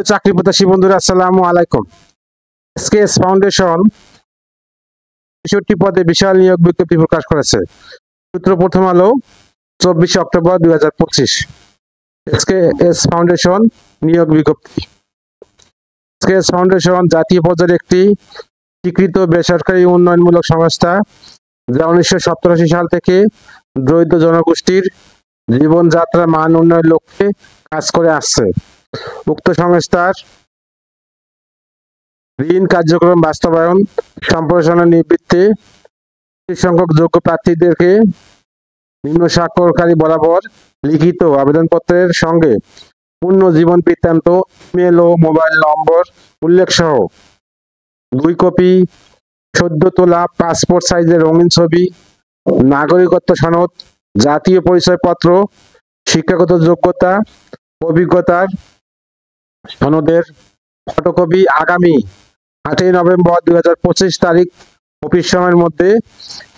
চাকরি প্রত্যাশী বন্ধুরা আসসালামু আলাইকুম। এসকেএস ফাউন্ডেশন ৬৬ পদে বিশাল নিয়োগ বিজ্ঞপ্তি প্রকাশ করেছে। সূত্র প্রথম আলো ২৪ অক্টোবর ২০২৫। এসকেএস ফাউন্ডেশন নিয়োগ বিজ্ঞপ্তি। এসকেএস ফাউন্ডেশন জাতীয় পর্যায়ের একটি স্বীকৃত বেসরকারি উন্নয়নমূলক সংস্থা, যা ১৯৮৭ সাল থেকে দরিদ্র জনগোষ্ঠীর জীবনযাত্রা মান উন্নয়নের লক্ষ্যে কাজ করে আসছে। উক্ত সংস্থার ঋণ কার্যক্রম বাস্তবায়ন সম্প্রসারণের নিমিত্তে সংখ্যক যোগ্য প্রার্থীদেরকে নিম্ন স্বাক্ষরকারী বরাবর লিখিত আবেদনপত্রের সঙ্গে পূর্ণ জীবন বৃত্তান্ত, ইমেল ও মোবাইল নম্বর উল্লেখ সহ ২ কপি সদ্য তোলা পাসপোর্ট সাইজের রঙিন ছবি, নাগরিকত্ব সনদ, জাতীয় পরিচয়পত্র, শিক্ষাগত যোগ্যতা, অভিজ্ঞতার সনদের ফটোকপি আগামী ৮ই নভেম্বর ২০২৫ তারিখ অফিস সময়ের মধ্যে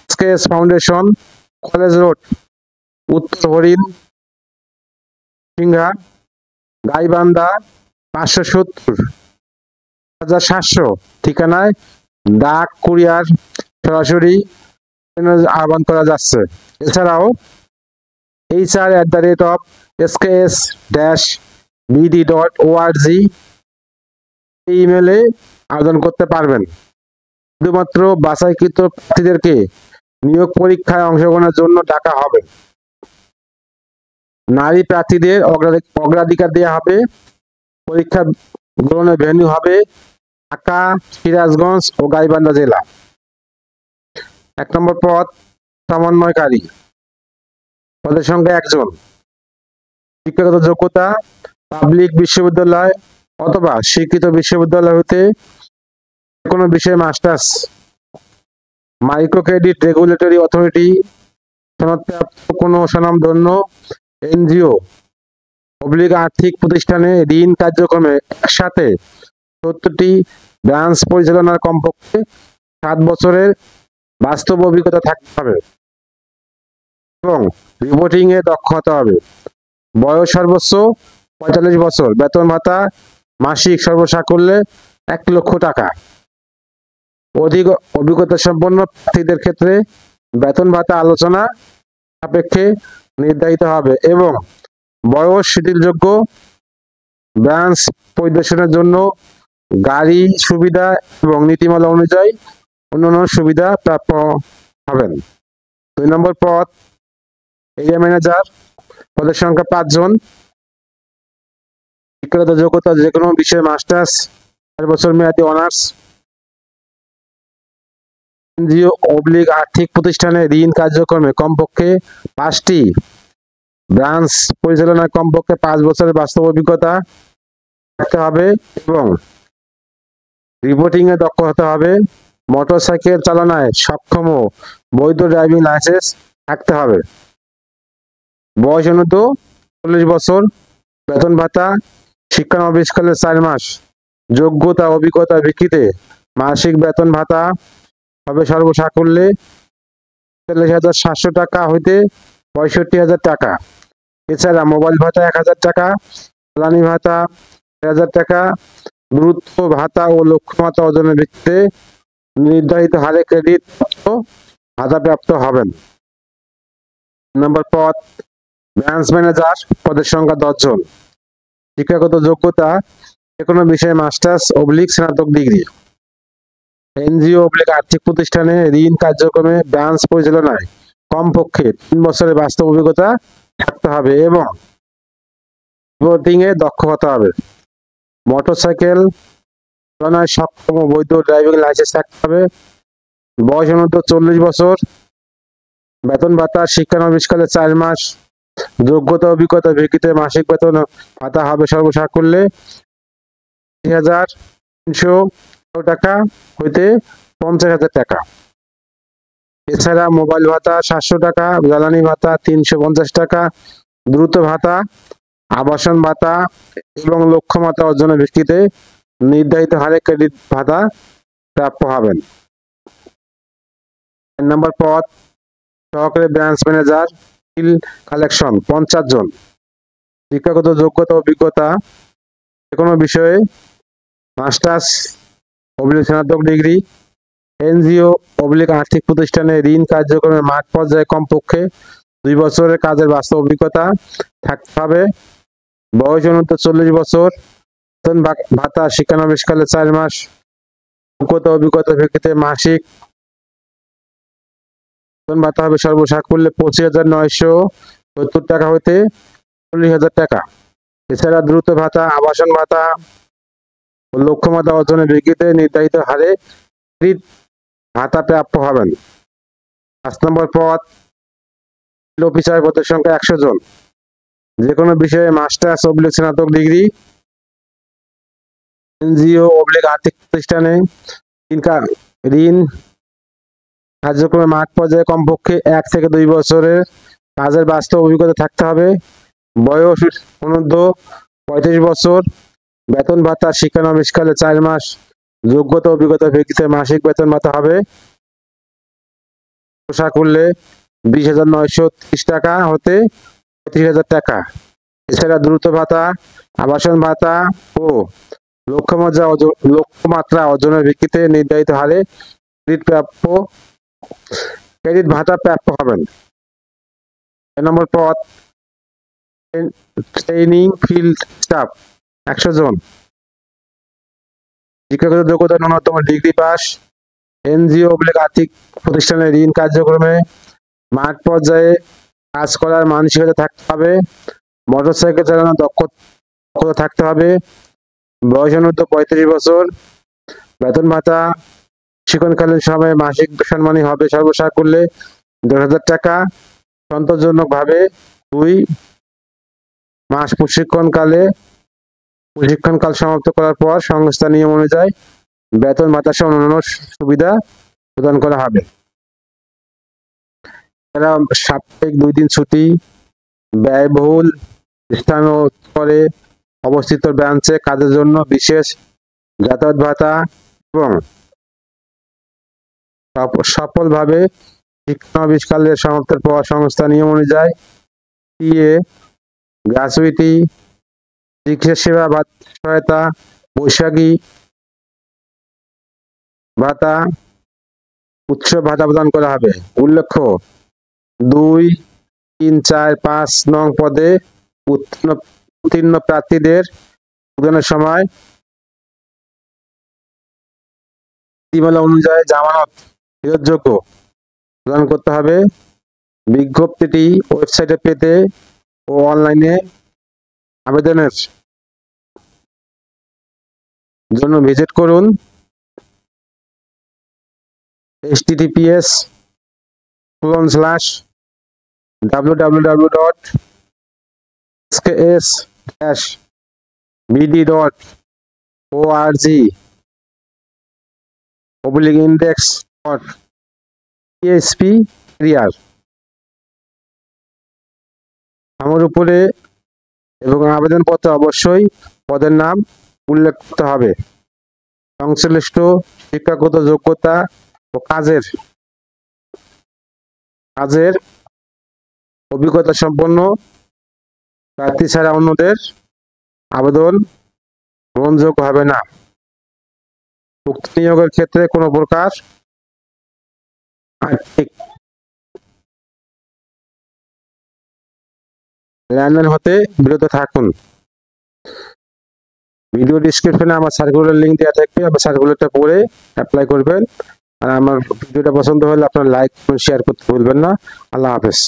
এসকেএস ফাউন্ডেশন, কলেজ রোড, উত্তর হরিণ সিংহা, গাইবান্ধা ৫৭০,৭০০ ঠিকানায় ডাক, কুরিয়ার সরাসরি আহ্বান করা যাচ্ছে। এছাড়াও hr@sks-bd.org এই ইমেলে আবেদন করতে পারবেন। শুধুমাত্র বাছাইকৃত প্রার্থীদেরকে নিয়োগ পরীক্ষায় অংশগ্রহণের জন্য ডাকা হবে। নারী প্রার্থীদের অগ্রাধিকার দেওয়া হবে। পরীক্ষা গ্রহণের ভেন্যু হবে ঢাকা, সিরাজগঞ্জ ও গাইবান্ধা জেলা। ১ নম্বর পদ সমন্বয়কারী, পদের সংখ্যা ১ জন। শিক্ষাগত যোগ্যতা পাবলিক বিশ্ববিদ্যালয় অথবা স্বীকৃত বিশ্ববিদ্যালয় হতে কোনো বিষয়ে masters, micro credit regulatory authority সনদপ্রাপ্ত কোনো স্বনামধন্য এনজিও আর্থিক প্রতিষ্ঠানে ঋণ কার্যক্রমে একসাথে ৭০টি ব্রাঞ্চ পরিচালনার কমপক্ষে ৭ বছরের বাস্তব অভিজ্ঞতা থাকতে হবে এবং রিপোর্টিং এ দক্ষ হতে হবে। বয়স সর্বোচ্চ ৪৫ বছর। বেতন ভাতা মাসিক সর্বসাকুল্যে ১ লক্ষ টাকা। অধিক অভিজ্ঞতা সম্পন্ন প্রার্থীদের ক্ষেত্রে বেতন ভাতা আলোচনা সাপেক্ষে নির্ধারিত হবে এবং বয়স শিথিলযোগ্য। ব্রাঞ্চ পরিদর্শনের জন্য গাড়ি সুবিধা এবং নীতিমালা অনুযায়ী অন্যান্য সুবিধা প্রাপ্য হবেন। ২ নম্বর পদ এরিয়া ম্যানেজার, পদের সংখ্যা ৫ জন। শিক্ষাগত যোগ্যতা যে কোনো বিষয়ে মাস্টার্স, ৪ বছর মেয়াদী অনার্স। এনজিও আর্থিক প্রতিষ্ঠানে ঋণ কার্যক্রমে কমপক্ষে ৫টি ব্রাঞ্চ পরিচালনায় কমপক্ষে ৫ বছরের বাস্তব অভিজ্ঞতা থাকতে হবে এবং রিপোর্টিং এ দক্ষ হতে হবে। মোটরসাইকেল চালনায় সক্ষম ও বৈধ ড্রাইভিং লাইসেন্স থাকতে হবে। বয়স অনুদ্ধ ৪০ বছর। বেতন ভাতা শিক্ষানবিশকালের ৪ মাস। যোগ্যতা অভিজ্ঞতার ভিত্তিতে মাসিক বেতন ভাতা হবে সর্বসাকুল্যে ৪৩,৭০০ টাকা হইতে ৬৫,০০০ টাকা। এছাড়া মোবাইল ভাতা ১,০০০ টাকা, জ্বালানি ভাতা ১,০০০ টাকা, গুরুত্ব ভাতা ও লক্ষ্যমাত্রা অর্জনের ভিত্তিতে নির্ধারিত হারে ক্রেডিট ভাতা প্রাপ্ত হবেন। নম্বর পদ ব্রাঞ্চ ম্যানেজার, পদের সংখ্যা ১০ জন। শিক্ষাগত যোগ্যতা যে কোনো বিষয়ে মাস্টার্স স্নাতক ডিগ্রি। এনজিও আর্থিক প্রতিষ্ঠানে ঋণ কার্যক্রমে ব্রাঞ্চ পরিচালনায় কমপক্ষে ৩ বছরের বাস্তব অভিজ্ঞতা থাকতে হবে এবং রিপোর্টিং এ দক্ষ হতে হবে। মোটরসাইকেল চালনায় সক্ষম ও বৈধ ড্রাইভিং লাইসেন্স থাকতে হবে। বয়স অনুদ্ধ ৪০ বছর। বেতন ভাতা শিক্ষানবিশকালে ৪ মাস। যোগ্যতা অভিজ্ঞতার ভিত্তিতে মাসিক বেতন ভাতা হবে সর্বসাকুল্যে ৩,৩০০ টাকা হইতে ৫০,০০০ টাকা। এছাড়া মোবাইল ভাতা ৭০০ টাকা, জ্বালানি ভাতা ৩৫০ টাকা, দ্রুত ভাতা, আবাসন ভাতা এবং লক্ষ্যমাত্রা অর্জনের ভিত্তিতে নির্ধারিত হারে ক্রেডিট ভাতা প্রাপ্য হবেন। ৪ নম্বর পদ সহকারী ব্রাঞ্চ ম্যানেজার, বিল কালেকশন ৫০ জন। শিক্ষাগত যোগ্যতা অভিজ্ঞতা যে কোনো বিষয়ে মাস্টার্স অবলিক স্নাতক ডিগ্রি, এনজিও অবলিক আর্থিক প্রতিষ্ঠানে ঋণ কার্যক্রমে মাঠ পর্যায়ে কমপক্ষে 2 বছরের কাজের বাস্তব অভিজ্ঞতা থাকতে হবে। বয়স অনূর্ধ্ব 40 বছর। বেতন ভাতা শিক্ষানবিশকালে 4 মাস অভিজ্ঞতা ভিত্তিতে মাসিক বেতন ভাতা হবে সর্বসাকুল্যে 25,970 টাকা হইতে 40,000 টাকা। এছাড়া দ্রুত ভাতা, আবাসন ভাতা ও লক্ষ্যমাত্রা অর্জনের ভিত্তিতে নির্ধারিত হারে ভাতা প্রাপ্য হবেন। 5 নম্বর পদ, অফিসার পদের সংখ্যা 100 জন। যে কোনো বিষয়ে মাস্টার্স অবলিক স্নাতক ডিগ্রি, এনজিও অবলিক আর্থিক প্রতিষ্ঠানে ঋণ কার্যক্রমে মাঠ পর্যায়ে কমপক্ষে 1 থেকে 2 বছরের কাজের বাস্তব অভিজ্ঞতা থাকতে হবে। বয়স অনূর্ধ্ব 35 বছর। বেতন ভাতা শিক্ষানবিশকালে 4 মাস যোগ্যতা অভিজ্ঞতা ভিত্তিতে মাসিক বেতন ভাতা হবে সাকুল্যে 20,930 টাকা হতে 35,000 টাকা। এছাড়া দ্রুত ভাতা, আবাসন ভাতা ও লক্ষ্যমাত্রা অর্জনের ভিত্তিতে নির্ধারিত হারে ক্রেডিট ভাতা প্রাপ্য হবেন। 6 নম্বর পদ, ট্রেনিং ফিল্ড স্টাফ 100 জন। শিক্ষাগত যোগ্যতা ন্যূনতম ডিগ্রি পাস। এনজিও অবলিক আর্থিক প্রতিষ্ঠানে ঋণ কার্যক্রমে মাঠ পর্যায়ে কাজ করার মানসিকতা থাকতে হবে। মোটরসাইকেল চালানোর দক্ষতা থাকতে হবে। বয়স অনূর্ধ্ব 35 বছর। বেতন ভাতা শিক্ষণকালীন সময়ে মাসিক সম্মানী হবে সর্বসাকুল্যে 10,000 টাকা। সন্তোষজনকভাবে 2 মাস প্রশিক্ষণকাল সমাপ্ত করার পর সংস্থা নিয়ম অনুযায়ী বেতন ভাতা সহ অন্যান্য সুবিধা প্রদান করা হবে। এরা সাপ্তাহিক 2 দিন ছুটি, ব্যয়বহুল স্থান ও স্তরে অবস্থিত ব্রাঞ্চে কাজের জন্য বিশেষ যাতায়াত ভাতা এবং সফলভাবে শিক্ষানবিশকালের সমাপ্তির পর সংস্থা নিয়ম অনুযায়ী টিএ, গ্র্যাচুইটি, চিকিৎসা সেবা সহায়তা, বৈশাখী ভাতা, উৎসব ভাতা প্রদান করা হবে। উল্লেখ্য, 2, 3, 4, 5 নং পদে উত্তীর্ণ প্রার্থীদের প্রদানের সময় নীতিমালা অনুযায়ী জামানত ফেরতযোগ্য প্রদান করতে হবে। বিজ্ঞপ্তিটি ওয়েবসাইটে পেতে ও অনলাইনে আবেদনের জন্য ভিজিট করুন https://www.sks-bd.index.php career। আমার উপরে এবং আবেদনপত্রে অবশ্যই পদের নাম উল্লেখ করতে হবে। সংশ্লিষ্ট শিক্ষাগত যোগ্যতা ও কাজের অভিজ্ঞতা সম্পন্ন প্রার্থী ছাড়া অন্যদের আবেদন গ্রহণযোগ্য হবে না। উক্ত নিয়োগের ক্ষেত্রে কোনো প্রকার আর্থিক লেনদেন হতে বিরত থাকুন। ভিডিও ডিসক্রিপশনে আমার সার্কুলার লিঙ্ক দেওয়া থাকবে, আপনি সার্কুলারটা পড়ে অ্যাপ্লাই করবেন। আর আমার ভিডিওটা পছন্দ হলে আপনারা লাইক শেয়ার করতে ভুলবেন না। আল্লাহ হাফেজ।